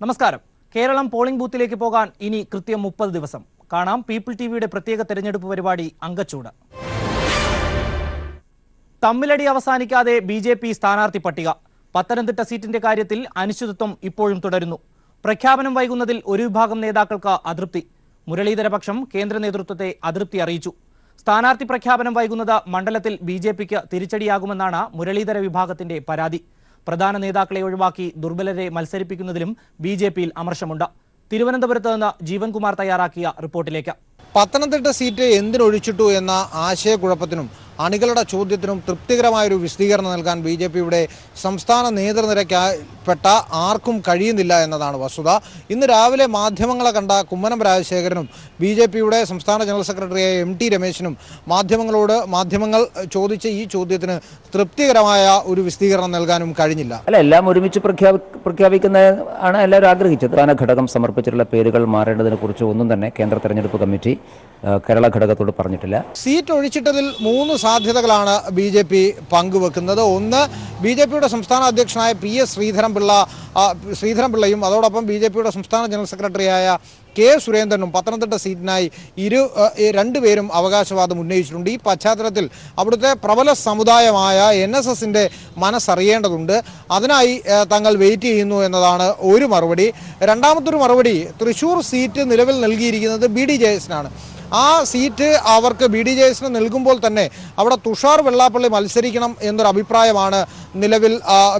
നമസ്കാരം. കേരളം പോളിംഗ് ബൂത്തിലേക്ക് പോകാൻ ഇനി കൃത്യം 30 ദിവസം. കാണാം പീപ്പിൾ ടിവിയുടെ പ്രത്യേക തെരഞ്ഞെടുപ്പ് പരിപാടി അങ്കച്ചൂട്. തമ്മിലടി അവസാനിക്കാതെ ബി.ജെ.പി. സ്ഥാനാർത്ഥി പട്ടിക. പത്തനംതിട്ട സീറ്റിന്റെ കാര്യത്തിൽ അനിശ്ചിതത്വം ഇപ്പോഴും തുടരുന്നു. പ്രഖ്യാപനം വൈകുന്നതിൽ ഒരു വിഭാഗം നേതാക്കൾക്ക് അതൃപ്തി. മുരളീധര പക്ഷം കേന്ദ്ര നേതൃത്വത്തെ അതൃപ്തി അറിയിച്ചു. സ്ഥാനാർത്ഥി പ്രഖ്യാപനം വൈകുന്നത് മണ്ഡലത്തിൽ ബി.ജെ.പിക്ക് തിരിച്ചടിയാകുമെന്നാണ് മുരളീധര വിഭാഗത്തിന്റെ പരാതി. പ്രധാന നേതാക്കളെ ഒഴിവാക്കി ദുർബലരെ മത്സരിപ്പിക്കുന്നതിലും ബി.ജെ.പിയിൽ അമർഷമുണ്ട്. തിരുവനന്തപുരത്ത് നിന്ന് ജീവൻകുമാർ തയ്യാറാക്കിയ റിപ്പോർട്ടിലേക്ക്. പത്തനംതിട്ട സീറ്റ് എന്തിനൊഴിച്ചിട്ടു എന്ന ആശയക്കുഴപ്പത്തിനും അണികളുടെ ചോദ്യത്തിനും തൃപ്തികരമായൊരു വിശദീകരണം നൽകാൻ ബി.ജെ.പിയുടെ സംസ്ഥാന നേതൃനിരയ്ക്കപ്പെട്ട ആർക്കും കഴിയുന്നില്ല എന്നതാണ് വസ്തുത. ഇന്ന് രാവിലെ മാധ്യമങ്ങളെ കണ്ട കുമ്മനം രാജശേഖരനും ബി.ജെ.പിയുടെ സംസ്ഥാന ജനറൽ സെക്രട്ടറിയായ എം.ടി. രമേശിനും മാധ്യമങ്ങൾ ചോദിച്ച ഈ ചോദ്യത്തിന് തൃപ്തികരമായ ഒരു വിശദീകരണം നൽകാനും കഴിഞ്ഞില്ല. എല്ലാം ഒരുമിച്ച് പ്രഖ്യാപിക്കുന്ന ആണ് എല്ലാവരും ആഗ്രഹിച്ചത്. പ്രധാന ഘടകം സമർപ്പിച്ചിട്ടുള്ള പേരുകൾ മാറേണ്ടതിനെ കുറിച്ച് ഒന്നും തന്നെ കേന്ദ്ര തെരഞ്ഞെടുപ്പ് കമ്മിറ്റി കേരള ഘടകത്തോട് പറഞ്ഞിട്ടില്ല. സീറ്റ് ഒഴിച്ചിട്ടതിൽ 3 സാധ്യതകളാണ് ബി.ജെ.പി. പങ്കുവെക്കുന്നത്. ഒന്ന്, ബി.ജെ.പിയുടെ സംസ്ഥാന അധ്യക്ഷനായ പി.എസ്. ശ്രീധരൻപിള്ളയും അതോടൊപ്പം ബി.ജെ.പിയുടെ സംസ്ഥാന ജനറൽ സെക്രട്ടറിയായ കെ. സുരേന്ദ്രനും പത്തനംതിട്ട സീറ്റിനായി രണ്ടുപേരും അവകാശവാദം ഉന്നയിച്ചിട്ടുണ്ട്. ഈ പശ്ചാത്തലത്തിൽ അവിടുത്തെ പ്രബല സമുദായമായ NSSന്റെ മനസ്സറിയേണ്ടതുണ്ട്. അതിനായി തങ്ങൾ വെയിറ്റ് ചെയ്യുന്നു എന്നതാണ് ഒരു മറുപടി. രണ്ടാമത്തൊരു മറുപടി, തൃശ്ശൂർ സീറ്റ് നിലവിൽ നൽകിയിരിക്കുന്നത് BDJS-നാണ്. ആ സീറ്റ് അവർക്ക് BDJS-ന് നൽകുമ്പോൾ തന്നെ അവിടെ തുഷാർ വെള്ളാപ്പള്ളി മത്സരിക്കണം എന്നൊരു അഭിപ്രായമാണ് നിലവിൽ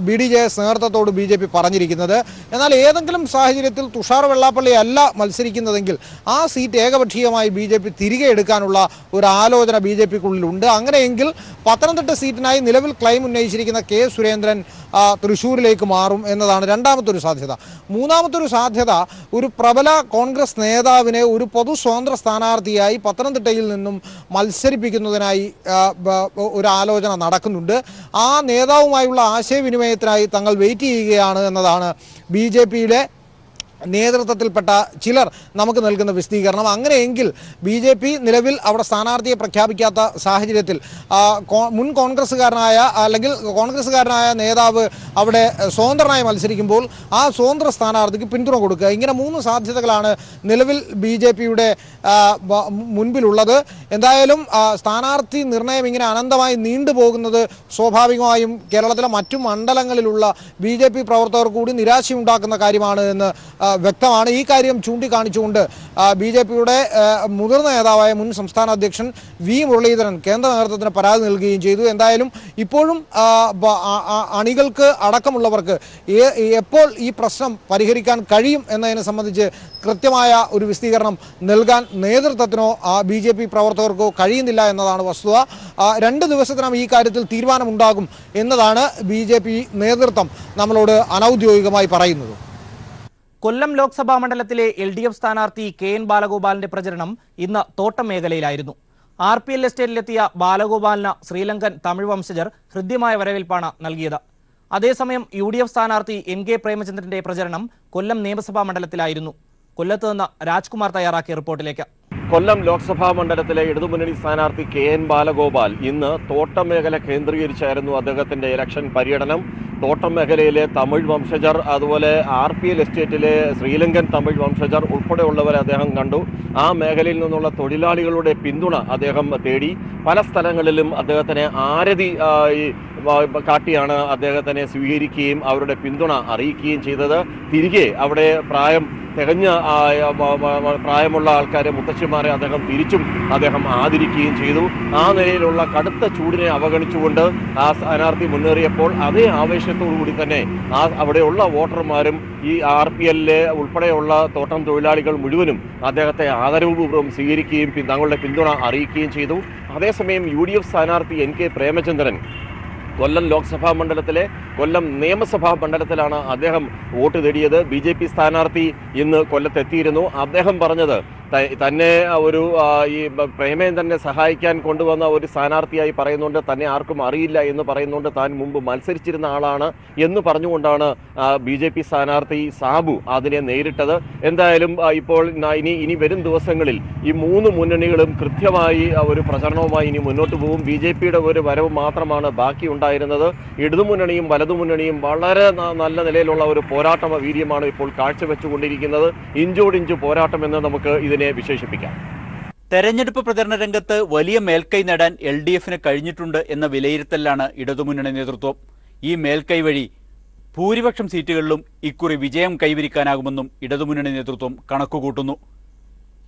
BDJS നേതൃത്വത്തോട് ബി.ജെ.പി. പറഞ്ഞിരിക്കുന്നത്. എന്നാൽ ഏതെങ്കിലും സാഹചര്യത്തിൽ തുഷാർ വെള്ളാപ്പള്ളി അല്ല മത്സരിക്കുന്നതെങ്കിൽ ആ സീറ്റ് ഏകപക്ഷീയമായി ബി.ജെ.പി. തിരികെ എടുക്കാനുള്ള ഒരു ആലോചന ബി.ജെ.പിക്കുള്ളിലുണ്ട്. അങ്ങനെയെങ്കിൽ പത്തനംതിട്ട സീറ്റിനായി നിലവിൽ ക്ലെയിം ഉന്നയിച്ചിരിക്കുന്ന കെ. സുരേന്ദ്രൻ തൃശ്ശൂരിലേക്ക് മാറും എന്നതാണ് രണ്ടാമത്തൊരു സാധ്യത. മൂന്നാമത്തൊരു സാധ്യത, ഒരു പ്രബല കോൺഗ്രസ് നേതാവിനെ ഒരു പൊതു സ്വതന്ത്ര സ്ഥാനാർത്ഥിയായി പത്തനംതിട്ടയിൽ നിന്നും മത്സരിപ്പിക്കുന്നതിനായി ഒരു ആലോചന നടക്കുന്നുണ്ട്. ആ നേതാവുമായുള്ള ആശയവിനിമയത്തിനായി തങ്ങൾ വെയിറ്റ് ചെയ്യുകയാണ് എന്നതാണ് ബി.ജെ.പിയിലെ നേതൃത്വത്തിൽപ്പെട്ട ചിലർ നമുക്ക് നൽകുന്ന വിശദീകരണം. അങ്ങനെയെങ്കിൽ ബി.ജെ.പി. നിലവിൽ അവിടെ സ്ഥാനാർത്ഥിയെ പ്രഖ്യാപിക്കാത്ത സാഹചര്യത്തിൽ മുൻ കോൺഗ്രസ്സുകാരനായ നേതാവ് അവിടെ സ്വതന്ത്രനായി മത്സരിക്കുമ്പോൾ ആ സ്വതന്ത്ര സ്ഥാനാർത്ഥിക്ക് പിന്തുണ കൊടുക്കുക. ഇങ്ങനെ 3 സാധ്യതകളാണ് നിലവിൽ ബി.ജെ.പിയുടെ മുൻപിലുള്ളത്. എന്തായാലും സ്ഥാനാർത്ഥി നിർണയം ഇങ്ങനെ അനന്തമായി നീണ്ടുപോകുന്നത് സ്വാഭാവികമായും കേരളത്തിലെ മറ്റു മണ്ഡലങ്ങളിലുള്ള ബി.ജെ.പി. പ്രവർത്തകർ കൂടി നിരാശയുണ്ടാക്കുന്ന കാര്യമാണ് എന്ന് വ്യക്തമാണ്. ഈ കാര്യം ചൂണ്ടിക്കാണിച്ചുകൊണ്ട് ബി.ജെ.പിയുടെ മുതിർന്ന നേതാവായ മുൻ സംസ്ഥാന അധ്യക്ഷൻ വി. മുരളീധരൻ കേന്ദ്ര നേതൃത്വത്തിന് പരാതി നൽകുകയും ചെയ്തു. എന്തായാലും ഇപ്പോഴും അണികൾക്ക് അടക്കമുള്ളവർക്ക് എപ്പോൾ ഈ പ്രശ്നം പരിഹരിക്കാൻ കഴിയും എന്നതിനെ സംബന്ധിച്ച് കൃത്യമായ ഒരു വിശദീകരണം നൽകാൻ നേതൃത്വത്തിനോ ബി.ജെ.പി. പ്രവർത്തകർക്കോ കഴിയുന്നില്ല എന്നതാണ് വസ്തുത. 2 ദിവസത്തിനകം ഈ കാര്യത്തിൽ തീരുമാനമുണ്ടാകും എന്നതാണ് ബി.ജെ.പി. നേതൃത്വം നമ്മളോട് അനൌദ്യോഗികമായി പറയുന്നത്. കൊല്ലം ലോക്സഭാ മണ്ഡലത്തിലെ LDF സ്ഥാനാർത്ഥി KN ബാലഗോപാലിന്റെ പ്രചരണം ഇന്ന് തോട്ടം മേഖലയിലായിരുന്നു. RPL എസ്റ്റേറ്റിലെത്തിയ ബാലഗോപാലിന് ശ്രീലങ്കൻ തമിഴ് വംശജർ ഹൃദ്യമായ വരവേൽപ്പാണ് നൽകിയത്. അതേസമയം UDF സ്ഥാനാർത്ഥി NK പ്രേമചന്ദ്രന്റെ പ്രചരണം കൊല്ലം നിയമസഭാ മണ്ഡലത്തിലായിരുന്നു. കൊല്ലത്ത് നിന്ന് രാജ്കുമാർ തയ്യാറാക്കിയ റിപ്പോർട്ടിലേക്ക്. കൊല്ലം ലോക്സഭാ മണ്ഡലത്തിലെ ഇടതുമുന്നണി സ്ഥാനാർത്ഥി KN ബാലഗോപാൽ ഇന്ന് തോട്ടം മേഖല കേന്ദ്രീകരിച്ചായിരുന്നു അദ്ദേഹത്തിന്റെ ഇലക്ഷൻ പര്യടനം. തോട്ടം മേഖലയിലെ തമിഴ് വംശജർ, അതുപോലെ RPL എസ്റ്റേറ്റിലെ ശ്രീലങ്കൻ തമിഴ് വംശജർ ഉൾപ്പെടെയുള്ളവരെ അദ്ദേഹം കണ്ടു. ആ മേഖലയിൽ നിന്നുള്ള തൊഴിലാളികളുടെ പിന്തുണ അദ്ദേഹം തേടി. പല സ്ഥലങ്ങളിലും അദ്ദേഹത്തിനെ ആരതി കാട്ടിയാണ് അദ്ദേഹത്തിനെ സ്വീകരിക്കുകയും അവരുടെ പിന്തുണ അറിയിക്കുകയും ചെയ്തത്. തിരികെ അവിടെ തികഞ്ഞ പ്രായമുള്ള ആൾക്കാരെ, മുത്തശ്ശിമാരെ അദ്ദേഹം ആദരിക്കുകയും ചെയ്തു. ആ നിലയിലുള്ള കടുത്ത ചൂടിനെ അവഗണിച്ചുകൊണ്ട് ആ സ്ഥാനാർത്ഥി മുന്നേറിയപ്പോൾ അതേ ആവേശത്തോടുകൂടി തന്നെ അവിടെയുള്ള വോട്ടർമാരും ഈ RPL ഉൾപ്പെടെയുള്ള തോട്ടം തൊഴിലാളികൾ മുഴുവനും അദ്ദേഹത്തെ ആദരവുപൂർവ്വം സ്വീകരിക്കുകയും തങ്ങളുടെ പിന്തുണ അറിയിക്കുകയും ചെയ്തു. അതേസമയം UDF സ്ഥാനാർത്ഥി NK പ്രേമചന്ദ്രൻ കൊല്ലം ലോക്സഭാ മണ്ഡലത്തിലെ കൊല്ലം നിയമസഭാ മണ്ഡലത്തിലാണ് അദ്ദേഹം വോട്ട് തേടിയത്. BJP സ്ഥാനാർത്ഥി ഇന്ന് കൊല്ലത്തെത്തിയിരുന്നു. അദ്ദേഹം പറഞ്ഞത് തന്നെ ഒരു ഈ പ്രേമേന്ദ്രനെ സഹായിക്കാൻ കൊണ്ടുവന്ന ഒരു സ്ഥാനാർത്ഥിയായി പറയുന്നുണ്ട്. തന്നെ ആർക്കും അറിയില്ല എന്ന് പറയുന്നുണ്ട്. താൻ മുമ്പ് മത്സരിച്ചിരുന്ന ആളാണ് എന്ന് പറഞ്ഞുകൊണ്ടാണ് BJP സ്ഥാനാർത്ഥി സാബു അതിനെ നേരിട്ടത്. എന്തായാലും ഇപ്പോൾ ഇനി വരും ദിവസങ്ങളിൽ ഈ മൂന്ന് മുന്നണികളും കൃത്യമായി ഒരു പ്രചരണവുമായി ഇനി മുന്നോട്ട് പോകും. BJPയുടെ ഒരു വരവ് മാത്രമാണ് ബാക്കി ഉണ്ടായിരുന്നത്. ഇടതുമുന്നണിയും വലതുമുന്നണിയും വളരെ നല്ല നിലയിലുള്ള ഒരു പോരാട്ട വീര്യമാണ് ഇപ്പോൾ കാഴ്ചവെച്ചുകൊണ്ടിരിക്കുന്നത്. ഇഞ്ചോടിഞ്ച് പോരാട്ടം എന്ന് നമുക്ക് ഇതിനെ വിശേഷിപ്പിക്കാം. തെരഞ്ഞെടുപ്പ് പ്രചരണ രംഗത്ത് വലിയ മേൽക്കൈ നേടാൻ LDFന് കഴിഞ്ഞിട്ടുണ്ട് എന്ന വിലയിരുത്തലാണ് ഇടതുമുന്നണി നേതൃത്വം. ഈ മേൽക്കൈ വഴി ഭൂരിപക്ഷം സീറ്റുകളിലും ഇക്കുറി വിജയം കൈവരിക്കാനാകുമെന്നും ഇടതുമുന്നണി നേതൃത്വം കണക്കുകൂട്ടുന്നു.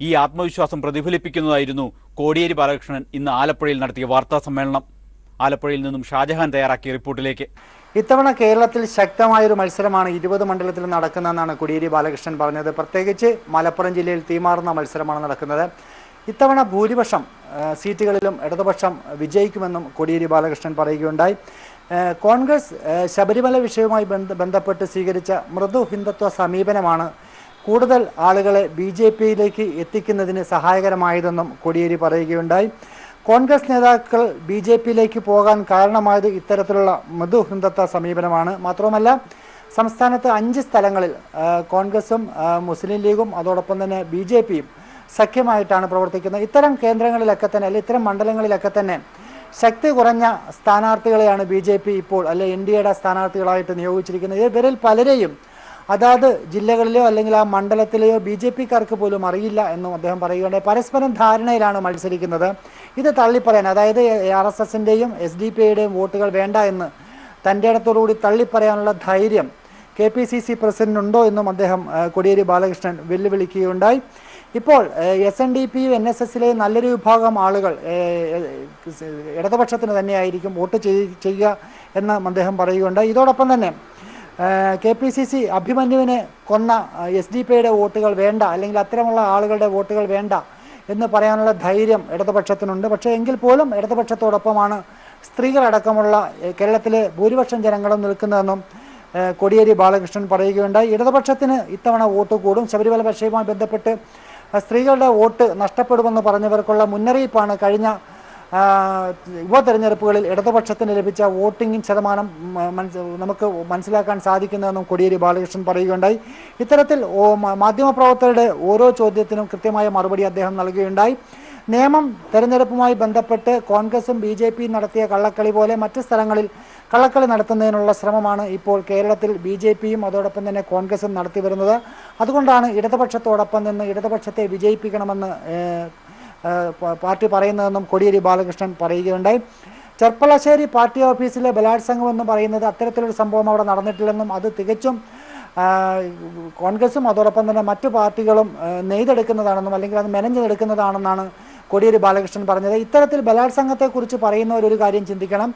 ഈ ആത്മവിശ്വാസം പ്രതിഫലിപ്പിക്കുന്നതായിരുന്നു കോടിയേരി ബാലകൃഷ്ണൻ ഇന്ന് ആലപ്പുഴയിൽ നടത്തിയ വാർത്താ സമ്മേളനം. ആലപ്പുഴയിൽ നിന്നും ഷാജഹാൻ തയ്യാറാക്കിയ റിപ്പോർട്ടിലേക്ക്. ഇത്തവണ കേരളത്തിൽ ശക്തമായൊരു മത്സരമാണ് 20 മണ്ഡലത്തിൽ നടക്കുന്നതെന്നാണ് കോടിയേരി ബാലകൃഷ്ണൻ പറഞ്ഞത്. പ്രത്യേകിച്ച് മലപ്പുറം ജില്ലയിൽ തീമാറുന്ന മത്സരമാണ് നടക്കുന്നത്. ഇത്തവണ ഭൂരിപക്ഷം സീറ്റുകളിലും ഇടതുപക്ഷം വിജയിക്കുമെന്നും കോടിയേരി ബാലകൃഷ്ണൻ പറയുകയുണ്ടായി. കോൺഗ്രസ് ശബരിമല വിഷയവുമായി ബന്ധപ്പെട്ട് സ്വീകരിച്ച മൃദു ഹിന്ദുത്വ സമീപനമാണ് കൂടുതൽ ആളുകളെ BJPയിലേക്ക് എത്തിക്കുന്നതിന് സഹായകരമായതെന്നും കോടിയേരി പറയുകയുണ്ടായി. കോൺഗ്രസ് നേതാക്കൾ BJPയിലേക്ക് പോകാൻ കാരണമായത് ഇത്തരത്തിലുള്ള മൃദു ഹിന്ദുത്വ സമീപനമാണ്. മാത്രവുമല്ല, സംസ്ഥാനത്ത് 5 സ്ഥലങ്ങളിൽ കോൺഗ്രസും മുസ്ലിം ലീഗും അതോടൊപ്പം തന്നെ BJPയും സഖ്യമായിട്ടാണ് പ്രവർത്തിക്കുന്നത്. ഇത്തരം കേന്ദ്രങ്ങളിലൊക്കെ തന്നെ അല്ലെങ്കിൽ ഇത്തരം മണ്ഡലങ്ങളിലൊക്കെ തന്നെ ശക്തി കുറഞ്ഞ സ്ഥാനാർത്ഥികളെയാണ് BJP ഇപ്പോൾ NDAയുടെ സ്ഥാനാർത്ഥികളായിട്ട് നിയോഗിച്ചിരിക്കുന്നത്. ഇവരിൽ പലരെയും അതാത് ജില്ലകളിലെയോ അല്ലെങ്കിൽ ആ മണ്ഡലത്തിലെയോ BJPക്കാർക്ക് പോലും അറിയില്ല എന്നും അദ്ദേഹം പറയുകയുണ്ടായി. പരസ്പരം ധാരണയിലാണ് മത്സരിക്കുന്നത്. ഇത് തള്ളിപ്പറയാൻ, അതായത് RSSന്റെയും SDPIയുടെയും വോട്ടുകൾ വേണ്ട എന്ന് തൻ്റെ ഇടത്തോടുകൂടി തള്ളിപ്പറയാനുള്ള ധൈര്യം KPCC പ്രസിഡന്റിനുണ്ടോ എന്നും അദ്ദേഹം കോടിയേരി ബാലകൃഷ്ണൻ വെല്ലുവിളിക്കുകയുണ്ടായി. ഇപ്പോൾ SNDPയും NSSലെ നല്ലൊരു വിഭാഗം ആളുകൾ ഇടതുപക്ഷത്തിന് തന്നെയായിരിക്കും വോട്ട് ചെയ്യുക എന്ന് അദ്ദേഹം പറയുകയുണ്ടായി. ഇതോടൊപ്പം തന്നെ KPCC അഭിമന്യുവിനെ കൊന്ന SDPIയുടെ വോട്ടുകൾ വേണ്ട, അല്ലെങ്കിൽ അത്തരമുള്ള ആളുകളുടെ വോട്ടുകൾ വേണ്ട എന്ന് പറയാനുള്ള ധൈര്യം ഇടതുപക്ഷത്തിനുണ്ട്. പക്ഷേ എങ്കിൽ പോലും ഇടതുപക്ഷത്തോടൊപ്പമാണ് സ്ത്രീകളടക്കമുള്ള കേരളത്തിലെ ഭൂരിപക്ഷം ജനങ്ങളും നിൽക്കുന്നതെന്നും കോടിയേരി ബാലകൃഷ്ണൻ പറയുകയുണ്ടായി. ഇടതുപക്ഷത്തിന് ഇത്തവണ വോട്ട് കൂടും. ശബരിമല വിഷയവുമായി ബന്ധപ്പെട്ട് സ്ത്രീകളുടെ വോട്ട് നഷ്ടപ്പെടുമെന്ന് പറഞ്ഞവർക്കുള്ള മുന്നറിയിപ്പാണ് കഴിഞ്ഞ ഉപതെരഞ്ഞെടുപ്പുകളിൽ ഇടതുപക്ഷത്തിന് ലഭിച്ച വോട്ടിംഗ് ശതമാനം നമുക്ക് മനസ്സിലാക്കാൻ സാധിക്കുന്നതെന്നും കോടിയേരി ബാലകൃഷ്ണൻ പറയുകയുണ്ടായി. ഇത്തരത്തിൽ മാധ്യമപ്രവർത്തകരുടെ ഓരോ ചോദ്യത്തിനും കൃത്യമായ മറുപടി അദ്ദേഹം നൽകുകയുണ്ടായി. നിയമം തെരഞ്ഞെടുപ്പുമായി ബന്ധപ്പെട്ട് കോൺഗ്രസും BJPയും നടത്തിയ കള്ളക്കളി പോലെ മറ്റ് സ്ഥലങ്ങളിൽ കള്ളക്കളി നടത്തുന്നതിനുള്ള ശ്രമമാണ് ഇപ്പോൾ കേരളത്തിൽ BJPയും അതോടൊപ്പം തന്നെ കോൺഗ്രസും നടത്തി വരുന്നത്. അതുകൊണ്ടാണ് ഇടതുപക്ഷത്തോടൊപ്പം നിന്ന് ഇടതുപക്ഷത്തെ വിജയിപ്പിക്കണമെന്ന് പാർട്ടി പറയുന്നതെന്നും കോടിയേരി ബാലകൃഷ്ണൻ പറയുകയുണ്ടായി. ചെർപ്പളശ്ശേരി പാർട്ടി ഓഫീസിലെ ബലാത്സംഗം എന്ന് പറയുന്നത് അത്തരത്തിലൊരു സംഭവം അവിടെ നടന്നിട്ടില്ലെന്നും അത് തികച്ചും കോൺഗ്രസും അതോടൊപ്പം തന്നെ മറ്റു പാർട്ടികളും നെയ്തെടുക്കുന്നതാണെന്നും അല്ലെങ്കിൽ അത് മെനഞ്ഞെടുക്കുന്നതാണെന്നാണ് കോടിയേരി ബാലകൃഷ്ണൻ പറഞ്ഞത്. ഇത്തരത്തിൽ ബലാത്സംഗത്തെക്കുറിച്ച് പറയുന്നവരൊരു കാര്യം ചിന്തിക്കണം.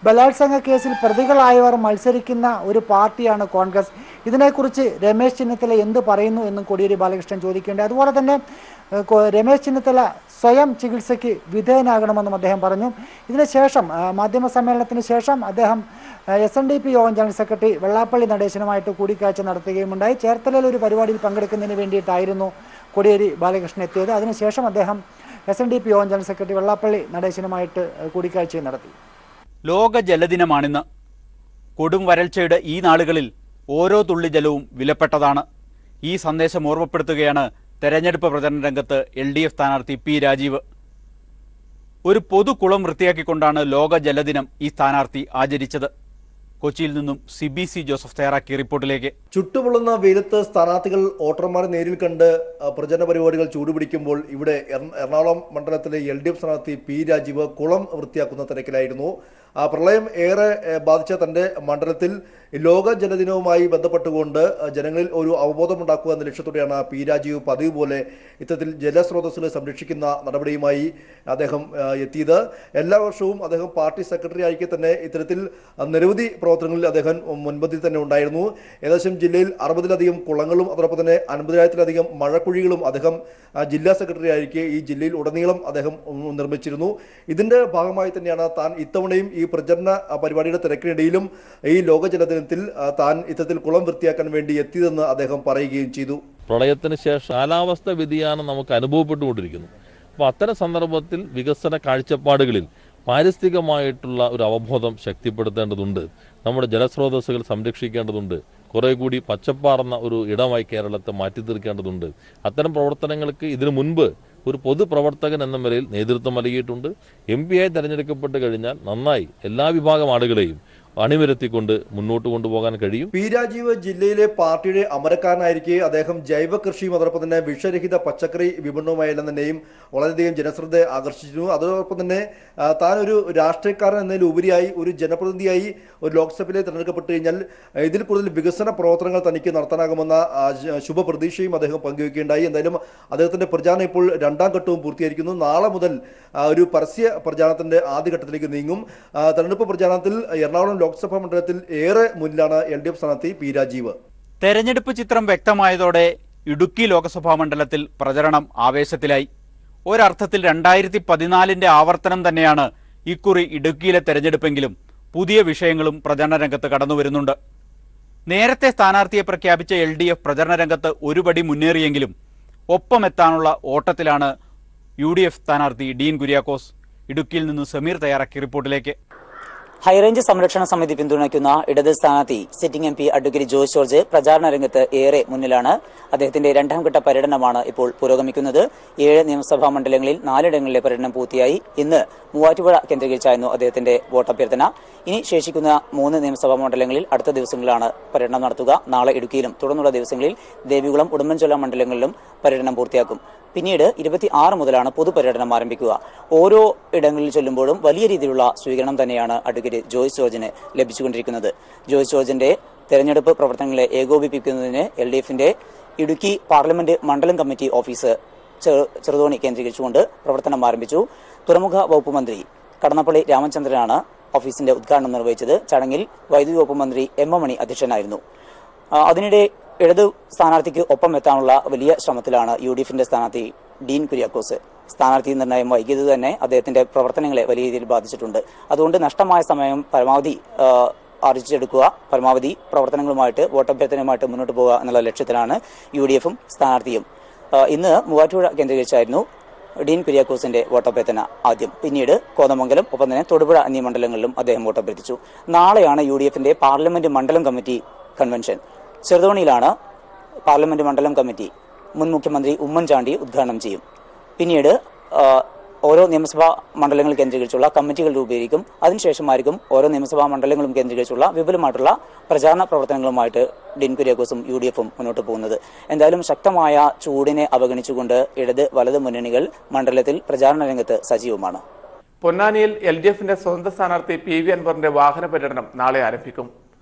ബലാത്സംഗ കേസിൽ പ്രതികളായവർ മത്സരിക്കുന്ന ഒരു പാർട്ടിയാണ് കോൺഗ്രസ്. ഇതിനെക്കുറിച്ച് രമേശ് ചെന്നിത്തല എന്ത് പറയുന്നു എന്നും കോടിയേരി ബാലകൃഷ്ണൻ ചോദിക്കേണ്ടത്. അതുപോലെ തന്നെ രമേശ് ചെന്നിത്തല സ്വയം ചികിത്സയ്ക്ക് വിധേയനാകണമെന്നും അദ്ദേഹം പറഞ്ഞു. ഇതിനുശേഷം മാധ്യമ സമ്മേളനത്തിന് ശേഷം അദ്ദേഹം SNDP യോഗം ജനറൽ സെക്രട്ടറി വെള്ളാപ്പള്ളി നടേശനുമായിട്ട് കൂടിക്കാഴ്ച നടത്തുകയുമുണ്ടായി. ചേർത്തലയിൽ ഒരു പരിപാടിയിൽ പങ്കെടുക്കുന്നതിന് വേണ്ടിയിട്ടായിരുന്നു കോടിയേരി ബാലകൃഷ്ണൻ എത്തിയത്. അതിനുശേഷം അദ്ദേഹം SNDP യോഗം ജനറൽ സെക്രട്ടറി വെള്ളാപ്പള്ളി നടേശനുമായിട്ട് കൂടിക്കാഴ്ചയും നടത്തി. ലോക ജലദിനമാണിന്ന്. കൊടും വരൾച്ചയുടെ ഈ നാളുകളിൽ ഓരോ തുള്ളി ജലവും വിലപ്പെട്ടതാണ്. ഈ സന്ദേശം ഓർമ്മപ്പെടുത്തുകയാണ് തെരഞ്ഞെടുപ്പ് പ്രചരണ രംഗത്ത് LDF സ്ഥാനാർത്ഥി P രാജീവ്. ഒരു പൊതുകുളം വൃത്തിയാക്കിക്കൊണ്ടാണ് ലോക ജലദിനം ഈ സ്ഥാനാർത്ഥി ആചരിച്ചത്. കൊച്ചിയിൽ നിന്നും CBC ജോസഫ് തയ്യാറാക്കിയ റിപ്പോർട്ടിലേക്ക്. ചുട്ടുപൊള്ളുന്ന വെയിലത്ത് സ്ഥാനാർത്ഥികൾ വോട്ടർമാരെ നേരിൽ കണ്ട് പ്രചരണ പരിപാടികൾ ചൂടുപിടിക്കുമ്പോൾ ഇവിടെ എറണാകുളം മണ്ഡലത്തിലെ LDF സ്ഥാനാർത്ഥി P രാജീവ് കുളം വൃത്തിയാക്കുന്ന തിരക്കിലായിരുന്നു. പ്രളയം ഏറെ ബാധിച്ച തൻ്റെ മണ്ഡലത്തിൽ ലോക ജലദിനവുമായി ബന്ധപ്പെട്ടുകൊണ്ട് ജനങ്ങളിൽ ഒരു അവബോധമുണ്ടാക്കുക എന്ന ലക്ഷ്യത്തോടെയാണ് P രാജീവ് പതിവ് പോലെ ഇത്തരത്തിൽ ജലസ്രോതസ്സുകൾ സംരക്ഷിക്കുന്ന നടപടിയുമായി അദ്ദേഹം എത്തിയത്. എല്ലാ വർഷവും അദ്ദേഹം പാർട്ടി സെക്രട്ടറി ആയിരിക്കെ തന്നെ ഇത്തരത്തിൽ നിരവധി പ്രവർത്തനങ്ങളിൽ അദ്ദേഹം മുൻപന്തിയിൽ തന്നെ ഉണ്ടായിരുന്നു. ഏകദേശം ജില്ലയിൽ 60-ലധികം കുളങ്ങളും അതോടൊപ്പം തന്നെ 50,000-ലധികം മഴക്കുഴികളും അദ്ദേഹം ജില്ലാ സെക്രട്ടറി ആയിരിക്കെ ഈ ജില്ലയിൽ ഉടനീളം അദ്ദേഹം നിർമ്മിച്ചിരുന്നു. ഇതിന്റെ ഭാഗമായി തന്നെയാണ് താൻ ഇത്തവണയും ഈ പ്രചരണ പരിപാടിയുടെ തിരക്കിനിടയിലും ഈ ലോക ജലദിനത്തിൽ താൻ ഇത്തരത്തിൽ കുളം വൃത്തിയാക്കാൻ വേണ്ടി എത്തിയതെന്ന് അദ്ദേഹം പറയുകയും ചെയ്തു. പ്രളയത്തിന് ശേഷം കാലാവസ്ഥ വ്യതിയാനം നമുക്ക് അനുഭവപ്പെട്ടുകൊണ്ടിരിക്കുന്നു. അപ്പോൾ അത്തരം സന്ദർഭത്തിൽ വികസന കാഴ്ചപ്പാടുകളിൽ പാരിസ്ഥിതികമായിട്ടുള്ള ഒരു അവബോധം ശക്തിപ്പെടുത്തേണ്ടതുണ്ട്. നമ്മുടെ ജലസ്രോതസ്സുകൾ സംരക്ഷിക്കേണ്ടതുണ്ട്. കുറെ കൂടി പച്ചപ്പാർന്ന ഒരു ഇടമായി കേരളത്തെ മാറ്റിത്തീർക്കേണ്ടതുണ്ട്. അത്തരം പ്രവർത്തനങ്ങൾക്ക് ഇതിനു മുൻപ് ഒരു പൊതുപ്രവർത്തകൻ എന്ന നിലയിൽ നേതൃത്വം നൽകിയിട്ടുണ്ട്. MP ആയി തെരഞ്ഞെടുക്കപ്പെട്ട് കഴിഞ്ഞാൽ നന്നായി എല്ലാ വിഭാഗം ആളുകളെയും അണിനിരത്തിക്കൊണ്ട് മുന്നോട്ട് കൊണ്ടുപോകാൻ കഴിയും. പി രാജീവ് ജില്ലയിലെ പാർട്ടിയുടെ അമരക്കാരനായിരിക്കെ അദ്ദേഹം ജൈവ കൃഷിയും അതോടൊപ്പം തന്നെ വിഷരഹിത പച്ചക്കറി വിപണനവുമായെല്ലാം തന്നെയും വളരെയധികം ജനശ്രദ്ധ ആകർഷിച്ചിരുന്നു. അതോടൊപ്പം തന്നെ താൻ ഒരു രാഷ്ട്രീയക്കാരൻ എന്നതിലുപരിയായി ഒരു ജനപ്രതിനിധിയായി ഒരു ലോക്സഭയിലേക്ക് തിരഞ്ഞെടുക്കപ്പെട്ട് കഴിഞ്ഞാൽ ഇതിൽ കൂടുതൽ വികസന പ്രവർത്തനങ്ങൾ തനിക്ക് നടത്താനാകുമെന്ന ശുഭപ്രതീക്ഷയും അദ്ദേഹം പങ്കുവയ്ക്കുകയുണ്ടായി. എന്തായാലും അദ്ദേഹത്തിന്റെ പ്രചാരണം ഇപ്പോൾ 2ാം ഘട്ടവും പൂർത്തീകരിക്കുന്നു. നാളെ മുതൽ ഒരു പരസ്യ പ്രചാരണത്തിന്റെ ആദ്യഘട്ടത്തിലേക്ക് നീങ്ങും. തെരഞ്ഞെടുപ്പ് പ്രചാരണത്തിൽ എറണാകുളം ലോക്സഭാ മണ്ഡലത്തിൽ ഏറെ മുന്നിലാണ് LDF സ്ഥാനാർത്ഥി പി രാജീവ്. തെരഞ്ഞെടുപ്പ് ചിത്രം വ്യക്തമായതോടെ ഇടുക്കി ലോക്സഭാ മണ്ഡലത്തിൽ പ്രചരണം ആവേശത്തിലായി. ഒരർത്ഥത്തിൽ 2014 ആവർത്തനം തന്നെയാണ് ഇക്കുറി ഇടുക്കിയിലെ തെരഞ്ഞെടുപ്പെങ്കിലും പുതിയ വിഷയങ്ങളും പ്രചരണ രംഗത്ത് കടന്നുവരുന്നുണ്ട്. നേരത്തെ സ്ഥാനാർത്ഥിയെ പ്രഖ്യാപിച്ച LDF പ്രചരണ രംഗത്ത് ഒരുപടി മുന്നേറിയെങ്കിലും ഒപ്പമെത്താനുള്ള ഓട്ടത്തിലാണ് UDF സ്ഥാനാർത്ഥി ഡീൻ കുര്യാക്കോസ്. ഇടുക്കിയിൽ നിന്ന് സമീർ തയ്യാറാക്കിയ റിപ്പോർട്ടിലേക്ക്. ഹൈറേഞ്ച് സംരക്ഷണ സമിതി പിന്തുണയ്ക്കുന്ന ഇടത് സ്ഥാനാർത്ഥി sitting MP advocate Joyce George പ്രചാരണ രംഗത്ത് ഏറെ മുന്നിലാണ്. അദ്ദേഹത്തിന്റെ 2ാം ഘട്ട പര്യടനമാണ് ഇപ്പോൾ പുരോഗമിക്കുന്നത്. 7 നിയമസഭാ മണ്ഡലങ്ങളിൽ 4 ഇടങ്ങളിലെ പര്യടനം പൂർത്തിയായി. ഇന്ന് മൂവാറ്റുപുഴ കേന്ദ്രീകരിച്ചായിരുന്നു അദ്ദേഹത്തിന്റെ വോട്ടഭ്യർത്ഥന. ഇനി ശേഷിക്കുന്ന 3 നിയമസഭാ മണ്ഡലങ്ങളിൽ അടുത്ത ദിവസങ്ങളിലാണ് പര്യടനം നടത്തുക. നാളെ ഇടുക്കിയിലും തുടർന്നുള്ള ദിവസങ്ങളിൽ ദേവികുളം, ഉടുമ്പൻചോല മണ്ഡലങ്ങളിലും പര്യടനം പൂർത്തിയാക്കും. പിന്നീട് 26 മുതലാണ് പൊതുപര്യടനം ആരംഭിക്കുക. ഓരോ ഇടങ്ങളിൽ ചെല്ലുമ്പോഴും വലിയ രീതിയിലുള്ള സ്വീകരണം തന്നെയാണ് അഡ്വക്കേറ്റ് ജോയ്സ് ജോർജിന് ലഭിച്ചുകൊണ്ടിരിക്കുന്നത്. ജോയ്സ് ജോർജിന്റെ തെരഞ്ഞെടുപ്പ് പ്രവർത്തനങ്ങളെ ഏകോപിപ്പിക്കുന്നതിന് LDFന്റെ ഇടുക്കി പാർലമെന്റ് മണ്ഡലം കമ്മിറ്റി ഓഫീസ് ചെറുതോണി കേന്ദ്രീകരിച്ചുകൊണ്ട് പ്രവർത്തനം ആരംഭിച്ചു. തുറമുഖ വകുപ്പ് മന്ത്രി കടന്നപ്പള്ളി രാമചന്ദ്രനാണ് ഓഫീസിന്റെ ഉദ്ഘാടനം നിർവഹിച്ചത്. ചടങ്ങിൽ വൈദ്യുതി വകുപ്പ് മന്ത്രി M മണി അധ്യക്ഷനായിരുന്നു. അതിനിടെ ഇടതു സ്ഥാനാർത്ഥിക്ക് ഒപ്പം എത്താനുള്ള വലിയ ശ്രമത്തിലാണ് UDFന്റെ സ്ഥാനാർത്ഥി ഡീൻ കുര്യാക്കോസ്. സ്ഥാനാർത്ഥി നിർണയം വൈകിയത് തന്നെ അദ്ദേഹത്തിന്റെ പ്രവർത്തനങ്ങളെ വലിയ രീതിയിൽ ബാധിച്ചിട്ടുണ്ട്. അതുകൊണ്ട് നഷ്ടമായ സമയം പരമാവധി ആർജിച്ചെടുക്കുക, പരമാവധി പ്രവർത്തനങ്ങളുമായിട്ട് വോട്ടഭ്യർത്ഥനയുമായിട്ട് മുന്നോട്ട് പോകുക എന്നുള്ള ലക്ഷ്യത്തിലാണ് UDFും സ്ഥാനാർത്ഥിയും. ഇന്ന് മൂവാറ്റുപുഴ കേന്ദ്രീകരിച്ചായിരുന്നു ഡീൻ കുര്യാക്കോസിന്റെ വോട്ടഭ്യർത്ഥന ആദ്യം. പിന്നീട് കോതമംഗലം, ഒപ്പം തന്നെ തൊടുപുഴ എന്നീ മണ്ഡലങ്ങളിലും അദ്ദേഹം വോട്ടഭ്യർത്ഥിച്ചു. നാളെയാണ് UDFന്റെ പാർലമെന്റ് മണ്ഡലം കമ്മിറ്റി കൺവെൻഷൻ. ചെറുതോണിയിലാണ് പാർലമെന്റ് മണ്ഡലം കമ്മിറ്റി. മുൻ മുഖ്യമന്ത്രി ഉമ്മൻചാണ്ടി ഉദ്ഘാടനം ചെയ്യും. പിന്നീട് ഓരോ നിയമസഭാ മണ്ഡലങ്ങൾ കേന്ദ്രീകരിച്ചുള്ള കമ്മിറ്റികൾ രൂപീകരിക്കും. അതിനുശേഷമായിരിക്കും ഓരോ നിയമസഭാ മണ്ഡലങ്ങളും കേന്ദ്രീകരിച്ചുള്ള വിപുലമായിട്ടുള്ള പ്രചാരണ പ്രവർത്തനങ്ങളുമായിട്ട് ഡീൻ കുര്യാക്കോസും UDFും മുന്നോട്ട് പോകുന്നത്. എന്തായാലും ശക്തമായ ചൂടിനെ അവഗണിച്ചുകൊണ്ട് ഇടത് വലത് മുന്നണികൾ മണ്ഡലത്തിൽ പ്രചാരണ രംഗത്ത് സജീവമാണ്. പൊന്നാനിയിൽ LDFന്റെ സ്വന്തം സ്ഥാനാർത്ഥി PV അൻവറിന്റെ വാഹന പര്യടനം നാളെ ആരംഭിക്കും.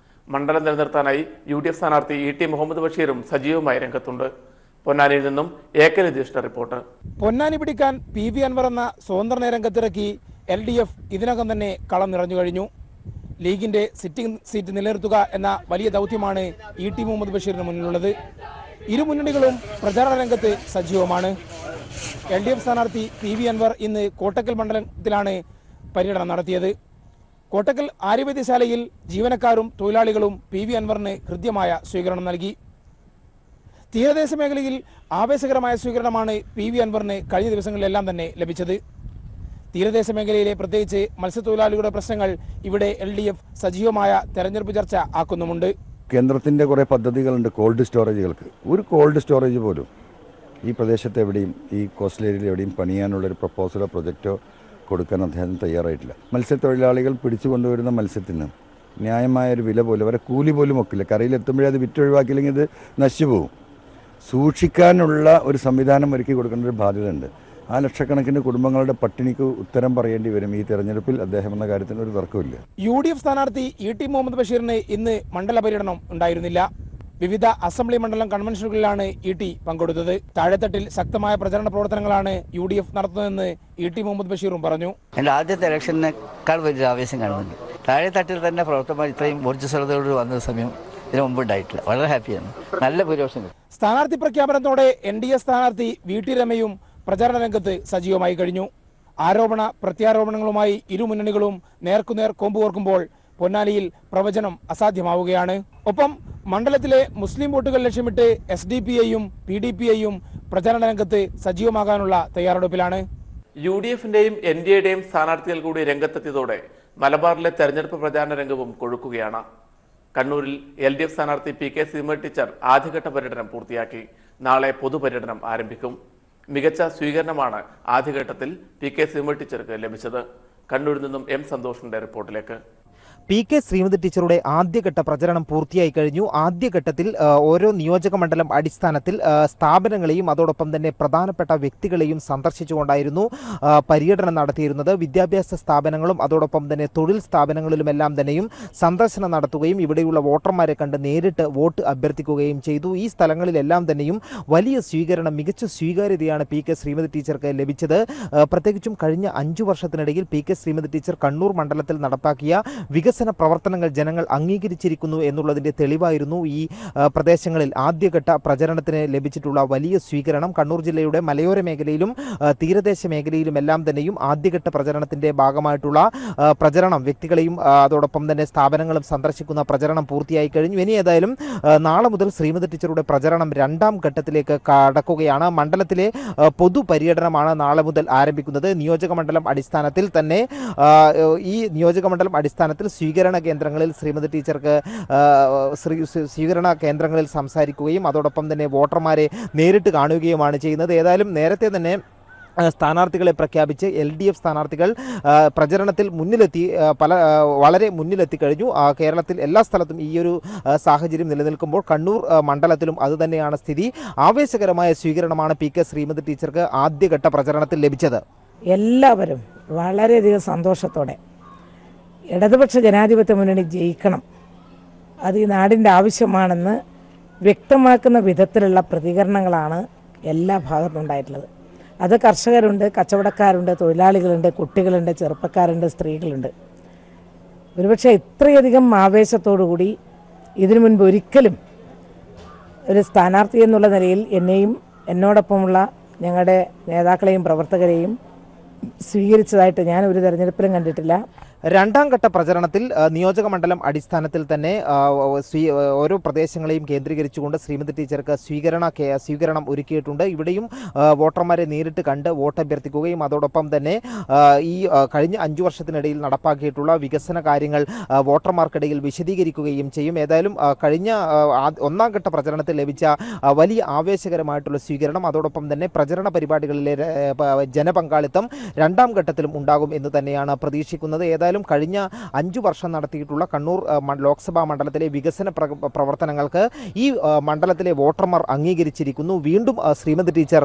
മണ്ഡലം നിലനിർത്താനായി UDF സ്ഥാനാർത്ഥി ET മുഹമ്മദ് ബഷീറും സജീവമായി രംഗത്തുണ്ട്. പൊന്നാനിയിൽ നിന്നും AK രജിസ്റ്റർ റിപ്പോർട്ട്. പൊന്നാനി പിടിക്കാൻ PV അൻവർ എന്ന സ്വതന്ത്രനെ രംഗത്തിറക്കി LDF ഇതിനകം തന്നെ കളം നിറഞ്ഞു കഴിഞ്ഞു. ലീഗിന്റെ സിറ്റിംഗ് സീറ്റ് നിലനിർത്തുക എന്ന വലിയ ദൗത്യമാണ് ET മുഹമ്മദ് ബഷീറിന് മുന്നിലുള്ളത്. ഇരു മുന്നണികളും പ്രചാരണ രംഗത്ത് സജീവമാണ്. LDF സ്ഥാനാർത്ഥി PV അൻവർ ഇന്ന് കോട്ടക്കൽ മണ്ഡലത്തിലാണ് പര്യടനം നടത്തിയത്. കോട്ടക്കൽ ആര്യവൈദ്യശാലയിൽ ജീവനക്കാരും തൊഴിലാളികളും PV അൻവറിന് ഹൃദ്യമായ സ്വീകരണം നൽകി. തീരദേശ മേഖലയിൽ ആവേശകരമായ സ്വീകരണമാണ് PV അൻവറിന് കഴിഞ്ഞ ദിവസങ്ങളിലെല്ലാം തന്നെ ലഭിച്ചത്. തീരദേശ മേഖലയിലെ പ്രത്യേകിച്ച് മത്സ്യത്തൊഴിലാളികളുടെ പ്രശ്നങ്ങൾ ഇവിടെ LDF സജീവമായ തെരഞ്ഞെടുപ്പ് ചർച്ച ആക്കുന്നുമുണ്ട്. കേന്ദ്രത്തിൻ്റെ കുറേ പദ്ധതികളുണ്ട് കോൾഡ് സ്റ്റോറേജുകൾക്ക്. ഒരു കോൾഡ് സ്റ്റോറേജ് പോലും ഈ പ്രദേശത്ത് എവിടെയും, ഈ കോസ്റ്റൽ ഏരിയയിൽ എവിടെയും പണിയാനുള്ളൊരു പ്രപ്പോസലോ പ്രൊജക്റ്റോ കൊടുക്കാൻ അദ്ദേഹം തയ്യാറായിട്ടില്ല. മത്സ്യത്തൊഴിലാളികൾ പിടിച്ചു കൊണ്ടുവരുന്ന മത്സ്യത്തിന് ന്യായമായൊരു വില പോലും, അവരെ കൂലി പോലും ഒക്കില്ല. കരയിലെത്തുമ്പോഴേ അത് വിറ്റൊഴിവാക്കിയില്ലെങ്കിൽ ഇത് നശിച്ചു പോകും. സൂക്ഷിക്കാനുള്ള ഒരു സംവിധാനം ഒരുക്കി കൊടുക്കേണ്ട ഒരു ബാധ്യതയുണ്ട്. ആ ലക്ഷക്കണക്കിന് കുടുംബങ്ങളുടെ പട്ടിണിക്ക് ഉത്തരം പറയേണ്ടി വരും ഈ തെരഞ്ഞെടുപ്പിൽ അദ്ദേഹം എന്ന കാര്യത്തിന് ഒരു തർക്കമില്ല. UDF സ്ഥാനാർത്ഥി ET മുഹമ്മദ് ബഷീറിന് ഇന്ന് മണ്ഡല പര്യടനം ഉണ്ടായിരുന്നില്ല. വിവിധ അസംബ്ലി മണ്ഡലം കൺവെൻഷനുകളിലാണ് ET പങ്കെടുത്തത്. താഴെത്തട്ടിൽ ശക്തമായ പ്രചരണ പ്രവർത്തനങ്ങളാണ് UDF നടത്തുന്നതെന്ന് ET മുഹമ്മദ് ബഷീറും പറഞ്ഞു. എൻ്റെ ആദ്യത്തെ ഇലക്ഷനേക്കാൾ വലിയ ആവേശം കാണുന്നുണ്ട്. താഴെത്തട്ടിൽ തന്നെ പ്രവർത്തകർ ഇത്രയും ഊർജ്ജസ്വലതയോട് വന്ന സമയം ഇതിനു മുമ്പ് ഉണ്ടായിട്ടില്ല. വളരെ ഹാപ്പിയാണ്. നല്ല ഭൂരിപക്ഷം. സ്ഥാനാർത്ഥി പ്രഖ്യാപനത്തോടെ NDA സ്ഥാനാർത്ഥി VT രമയും പ്രചാരണ രംഗത്ത് സജീവമായി കഴിഞ്ഞു. ആരോപണ പ്രത്യാരോപണങ്ങളുമായി ഇരു മുന്നണികളും നേർക്കുനേർ കൊമ്പുകോർക്കുമ്പോൾ പൊന്നാനിയിൽ പ്രവചനം അസാധ്യമാവുകയാണ്. ഒപ്പം മണ്ഡലത്തിലെ മുസ്ലിം വോട്ടുകൾ ലക്ഷ്യമിട്ട് SDPIയും PDPIയും പ്രചാരണ രംഗത്ത് സജീവമാകാനുള്ള തയ്യാറെടുപ്പിലാണ്. UDFന്റെയും NDAയുടെയും സ്ഥാനാർത്ഥികൾ കൂടി രംഗത്തെത്തിയതോടെ മലബാറിലെ തെരഞ്ഞെടുപ്പ് പ്രചാരണ രംഗവും കൊഴുക്കുകയാണ്. കണ്ണൂരിൽ LDF സ്ഥാനാർത്ഥി PK ശ്രീമതി ടീച്ചർ ആദ്യഘട്ട പര്യടനം പൂർത്തിയാക്കി. നാളെ പൊതുപര്യടനം ആരംഭിക്കും. മികച്ച സ്വീകരണമാണ് ആദ്യഘട്ടത്തിൽ PK ശ്രീമതി ടീച്ചർക്ക് ലഭിച്ചത്. കണ്ണൂരിൽ നിന്നും M സന്തോഷിന്റെ റിപ്പോർട്ടിലേക്ക്. PK ശ്രീമതി ടീച്ചറുടെ ആദ്യഘട്ട പ്രചരണം പൂർത്തിയായി കഴിഞ്ഞു. ആദ്യഘട്ടത്തിൽ ഓരോ നിയോജക മണ്ഡലം അടിസ്ഥാനത്തിൽ സ്ഥാപനങ്ങളെയും അതോടൊപ്പം തന്നെ പ്രധാനപ്പെട്ട വ്യക്തികളെയും സന്ദർശിച്ചുകൊണ്ടായിരുന്നു പര്യടനം നടത്തിയിരുന്നത്. വിദ്യാഭ്യാസ സ്ഥാപനങ്ങളും അതോടൊപ്പം തന്നെ തൊഴിൽ സ്ഥാപനങ്ങളിലുമെല്ലാം തന്നെയും സന്ദർശനം നടത്തുകയും ഇവിടെയുള്ള വോട്ടർമാരെ കണ്ട് നേരിട്ട് വോട്ട് അഭ്യർത്ഥിക്കുകയും ചെയ്തു. ഈ സ്ഥലങ്ങളിലെല്ലാം തന്നെയും വലിയ സ്വീകരണം, മികച്ച സ്വീകാര്യതയാണ് PK ശ്രീമതി ടീച്ചർക്ക് ലഭിച്ചത്. പ്രത്യേകിച്ചും കഴിഞ്ഞ 5 വർഷത്തിനിടയിൽ PK ശ്രീമതി ടീച്ചർ കണ്ണൂർ മണ്ഡലത്തിൽ നടപ്പാക്കിയ വികസന പ്രവർത്തനങ്ങൾ ജനങ്ങൾ അംഗീകരിച്ചിരിക്കുന്നു എന്നുള്ളതിന്റെ തെളിവായിരുന്നു ഈ പ്രദേശങ്ങളിൽ ആദ്യഘട്ട പ്രചരണത്തിന് ലഭിച്ചിട്ടുള്ള വലിയ സ്വീകരണം. കണ്ണൂർ ജില്ലയുടെ മലയോര മേഖലയിലും തീരദേശ മേഖലയിലും എല്ലാം തന്നെയും ആദ്യഘട്ട പ്രചരണത്തിന്റെ ഭാഗമായിട്ടുള്ള പ്രചരണം വ്യക്തികളെയും അതോടൊപ്പം തന്നെ സ്ഥാപനങ്ങളും സന്ദർശിക്കുന്ന പ്രചരണം പൂർത്തിയായി കഴിഞ്ഞു. ഇനി ഏതായാലും നാളെ മുതൽ ശ്രീമതി ടീച്ചറുടെ പ്രചരണം 2ാം ഘട്ടത്തിലേക്ക് കടക്കുകയാണ്. മണ്ഡലത്തിലെ പൊതുപര്യടനമാണ് നാളെ മുതൽ ആരംഭിക്കുന്നത്. നിയോജക മണ്ഡലം അടിസ്ഥാനത്തിൽ തന്നെ ഈ നിയോജക മണ്ഡലം അടിസ്ഥാനത്തിൽ സ്വീകരണ കേന്ദ്രങ്ങളിൽ ശ്രീമതി ടീച്ചർക്ക് സ്വീകരണ കേന്ദ്രങ്ങളിൽ സംസാരിക്കുകയും അതോടൊപ്പം തന്നെ വോട്ടർമാരെ നേരിട്ട് കാണുകയുമാണ് ചെയ്യുന്നത്. ഏതായാലും നേരത്തെ തന്നെ സ്ഥാനാർത്ഥികളെ പ്രഖ്യാപിച്ച് LDF സ്ഥാനാർത്ഥികൾ പ്രചരണത്തിൽ മുന്നിലെത്തി വളരെ മുന്നിലെത്തി കഴിഞ്ഞു. കേരളത്തിൽ എല്ലാ സ്ഥലത്തും ഈ ഒരു സാഹചര്യം നിലനിൽക്കുമ്പോൾ കണ്ണൂർ മണ്ഡലത്തിലും അതുതന്നെയാണ് സ്ഥിതി. ആവേശകരമായ സ്വീകരണമാണ് PK ശ്രീമതി ടീച്ചർക്ക് ആദ്യഘട്ട പ്രചരണത്തിൽ ലഭിച്ചത്. എല്ലാവരും വളരെയധികം സന്തോഷത്തോടെ ഇടതുപക്ഷ ജനാധിപത്യ മുന്നണി ജയിക്കണം, അത് ഈ നാടിൻ്റെ ആവശ്യമാണെന്ന് വ്യക്തമാക്കുന്ന വിധത്തിലുള്ള പ്രതികരണങ്ങളാണ് എല്ലാ ഭാഗത്തും ഉണ്ടായിട്ടുള്ളത്. അത് കർഷകരുണ്ട്, കച്ചവടക്കാരുണ്ട്, തൊഴിലാളികളുണ്ട്, കുട്ടികളുണ്ട്, ചെറുപ്പക്കാരുണ്ട്, സ്ത്രീകളുണ്ട്. ഒരുപക്ഷെ ഇത്രയധികം ആവേശത്തോടു കൂടി ഇതിനു മുൻപ് ഒരിക്കലും ഒരു സ്ഥാനാർത്ഥി എന്നുള്ള നിലയിൽ എന്നെയും എന്നോടൊപ്പമുള്ള ഞങ്ങളുടെ നേതാക്കളെയും പ്രവർത്തകരെയും സ്വീകരിച്ചതായിട്ട് ഞാൻ ഒരു തെരഞ്ഞെടുപ്പിലും കണ്ടിട്ടില്ല. 2ാം ഘട്ട പ്രചരണത്തിൽ നിയോജക മണ്ഡലം അടിസ്ഥാനത്തിൽ തന്നെ ഓരോ പ്രദേശങ്ങളെയും കേന്ദ്രീകരിച്ചുകൊണ്ട് ശ്രീമതി ടീച്ചർക്ക് സ്വീകരണം ഒരുക്കിയിട്ടുണ്ട്. ഇവിടെയും വോട്ടർമാരെ നേരിട്ട് കണ്ട് വോട്ട് അഭ്യർത്ഥിക്കുകയും അതോടൊപ്പം തന്നെ ഈ കഴിഞ്ഞ 5 വർഷത്തിനിടയിൽ നടപ്പാക്കിയിട്ടുള്ള വികസന കാര്യങ്ങൾ വോട്ടർമാർക്കിടയിൽ വിശദീകരിക്കുകയും ചെയ്യും. ഏതായാലും കഴിഞ്ഞ 1ാം ഘട്ട പ്രചരണത്തിൽ ലഭിച്ച വലിയ ആവേശകരമായിട്ടുള്ള സ്വീകരണം അതോടൊപ്പം തന്നെ പ്രചരണ പരിപാടികളിലെ ജനപങ്കാളിത്തം 2ാം ഘട്ടത്തിലും ഉണ്ടാകും എന്ന് തന്നെയാണ് പ്രതീക്ഷിക്കുന്നത്. ഏതായാലും കഴിഞ്ഞ 5 വർഷം നടത്തിയിട്ടുള്ള കണ്ണൂർ ലോക്സഭാ മണ്ഡലത്തിലെ വികസന പ്രവർത്തനങ്ങൾക്ക് ഈ മണ്ഡലത്തിലെ വോട്ടർമാർ അംഗീകരിച്ചിരിക്കുന്നു. വീണ്ടും ശ്രീമതി ടീച്ചർ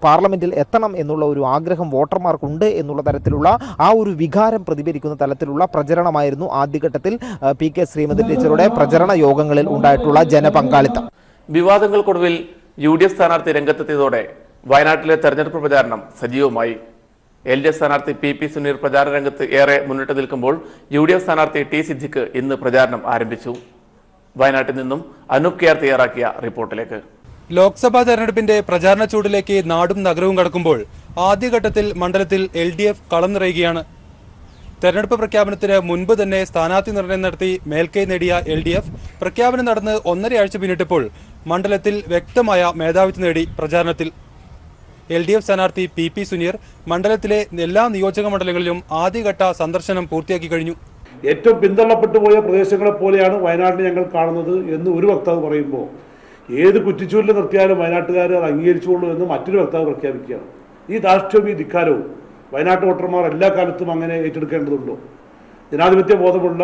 പാർലമെന്റിൽ എത്തണം എന്നുള്ള ഒരു ആഗ്രഹം വോട്ടർമാർക്കുണ്ട് എന്നുള്ള തരത്തിലുള്ള ആ ഒരു വികാരം പ്രതിഫലിക്കുന്ന തലത്തിലുള്ള പ്രചരണമായിരുന്നു ആദ്യഘട്ടത്തിൽ PK ശ്രീമതി ടീച്ചറുടെ പ്രചരണ യോഗങ്ങളിൽ ഉണ്ടായിട്ടുള്ള ജനപങ്കാളിത്തം. വിവാദങ്ങൾക്കൊടുവിൽ UDF സ്ഥാനാർത്ഥി രംഗത്തെത്തിയതോടെ വയനാട്ടിലെ തെരഞ്ഞെടുപ്പ് പ്രചാരണം സജീവമായി. LDF സ്ഥാനാർത്ഥി PP സുനീർ പ്രചാരണ രംഗത്ത് ഏറെ മുന്നിട്ട് നിൽക്കുമ്പോൾ UDF സ്ഥാനാർത്ഥി T സിദ്ദിഖ് ഇന്ന് പ്രചാരണം ആരംഭിച്ചു. വയനാട്ടിൽ നിന്നും അനൂപ് കെയർ തയ്യാറാക്കിയ റിപ്പോർട്ടിലേക്ക്. ലോക്സഭാ തെരഞ്ഞെടുപ്പിന്റെ പ്രചാരണ ചൂടിലേക്ക് നാടും നഗരവും കടക്കുമ്പോൾ ആദ്യഘട്ടത്തിൽ മണ്ഡലത്തിൽ LDF കളം നിറയുകയാണ്. തെരഞ്ഞെടുപ്പ് പ്രഖ്യാപനത്തിന് മുൻപ് തന്നെ സ്ഥാനാർത്ഥി നിർണയം നടത്തി മേൽക്കൈ നേടിയ LDF പ്രഖ്യാപനം നടന്ന് 1.5 ആഴ്ച പിന്നിട്ടപ്പോൾ മണ്ഡലത്തിൽ വ്യക്തമായ മേധാവിത്വം നേടി പ്രചാരണത്തിൽ. LDF സ്ഥാനാർത്ഥി PP സുനീർ മണ്ഡലത്തിലെ എല്ലാ നിയോജക മണ്ഡലങ്ങളിലും ആദ്യഘട്ട സന്ദർശനം പൂർത്തിയാക്കി കഴിഞ്ഞു. ഏറ്റവും പിന്തള്ളപ്പെട്ടു പോയ പ്രദേശങ്ങളെ പോലെയാണ് വയനാട്ടിൽ ഞങ്ങൾ കാണുന്നത് എന്ന് ഒരു വക്താവ് പറയുമ്പോൾ ഏത് കുറ്റിച്ചൂരിൽ നിർത്തിയാലും വയനാട്ടുകാർ അത് അംഗീകരിച്ചുകൊള്ളൂ എന്ന് മറ്റൊരു വക്താവ് പ്രഖ്യാപിക്കുകയാണ്. ഈ ധാർഷ്ട്യവും ഈ ധിക്കാരവും വയനാട്ട് വോട്ടർമാർ എല്ലാ കാലത്തും അങ്ങനെ ഏറ്റെടുക്കേണ്ടതുണ്ടോ? ജനാധിപത്യ ബോധമുള്ള,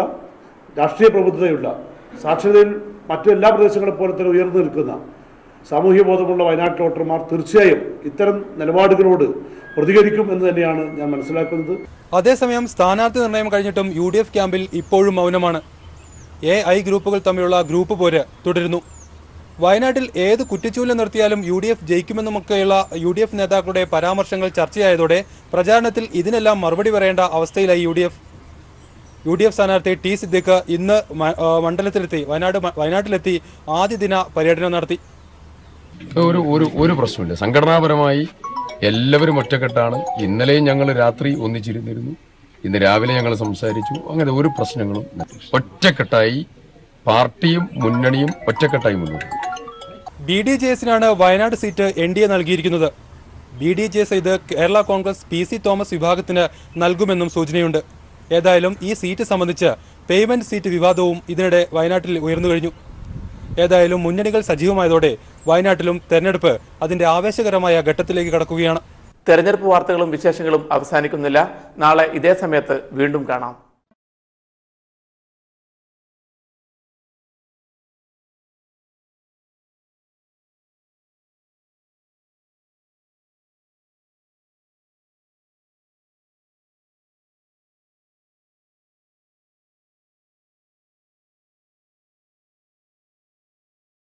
രാഷ്ട്രീയ പ്രബുദ്ധതയുള്ള, സാക്ഷരതയിൽ മറ്റു എല്ലാ പ്രദേശങ്ങളെ പോലെ തന്നെ ഉയർന്നു നിൽക്കുന്ന സാമൂഹ്യ ബോധമുള്ള വയനാട്ടിലെ വോട്ടർമാർ തീർച്ചയായും ഇത്തരം നിലപാടുകളോട് പ്രതികരിക്കും എന്ന് തന്നെയാണ് ഞാൻ മനസ്സിലാക്കുന്നത്. അതേസമയം സ്ഥാനാർത്ഥി നിർണയം കഴിഞ്ഞിട്ടും UDF ക്യാമ്പിൽ ഇപ്പോഴും മൗനമാണ്. AI ഗ്രൂപ്പുകൾ തമ്മിലുള്ള ഗ്രൂപ്പ് പോര് തുടരുന്നു. വയനാട്ടിൽ ഏത് കുറ്റിച്ചൂല നിർത്തിയാലും UDF ജയിക്കുമെന്നുമൊക്കെയുള്ള UDF നേതാക്കളുടെ പരാമർശങ്ങൾ ചർച്ചയായതോടെ പ്രചാരണത്തിൽ ഇതിനെല്ലാം മറുപടി പറയേണ്ട അവസ്ഥയിലായി UDF സ്ഥാനാർത്ഥി T സിദ്ദിഖ് ഇന്ന് മണ്ഡലത്തിലെത്തി വയനാട്ടിലെത്തി ആദ്യ ദിന പര്യടനം നടത്തി. ഒരു പ്രശ്നമില്ല. സംഘടനാപരമായി എല്ലാവരും ഒറ്റക്കെട്ടാണ്. ഇന്നലെയും ഞങ്ങൾ രാത്രി ഒന്നിച്ചിരുന്നിരുന്നു. ഇന്ന് രാവിലെ ഞങ്ങൾ സംസാരിച്ചു. അങ്ങനെ ഒരു പ്രശ്നങ്ങളും ഒറ്റക്കെട്ടായി പാർട്ടിയും മുന്നണിയും ഒറ്റക്കെട്ടായി മുന്നോട്ട്. BDJS-നാണ് വയനാട് സീറ്റ് NDA നൽകിയിരിക്കുന്നത്. BDJS ഇത് കേരള കോൺഗ്രസ് PC തോമസ് വിഭാഗത്തിന് നൽകുമെന്നും സൂചനയുണ്ട്. ഏതായാലും ഈ സീറ്റ് സംബന്ധിച്ച് പേയ്മെന്റ് സീറ്റ് വിവാദവും ഇതിനിടെ വയനാട്ടിൽ ഉയർന്നു കഴിഞ്ഞു. ഏതായാലും മുന്നണികൾ സജീവമായതോടെ വയനാട്ടിലും തെരഞ്ഞെടുപ്പ് അതിന്റെ ആവേശകരമായ ഘട്ടത്തിലേക്ക് കടക്കുകയാണ്. തെരഞ്ഞെടുപ്പ് വാർത്തകളും വിശേഷങ്ങളും അവസാനിക്കുന്നില്ല. നാളെ ഇതേ സമയത്ത് വീണ്ടും കാണാം.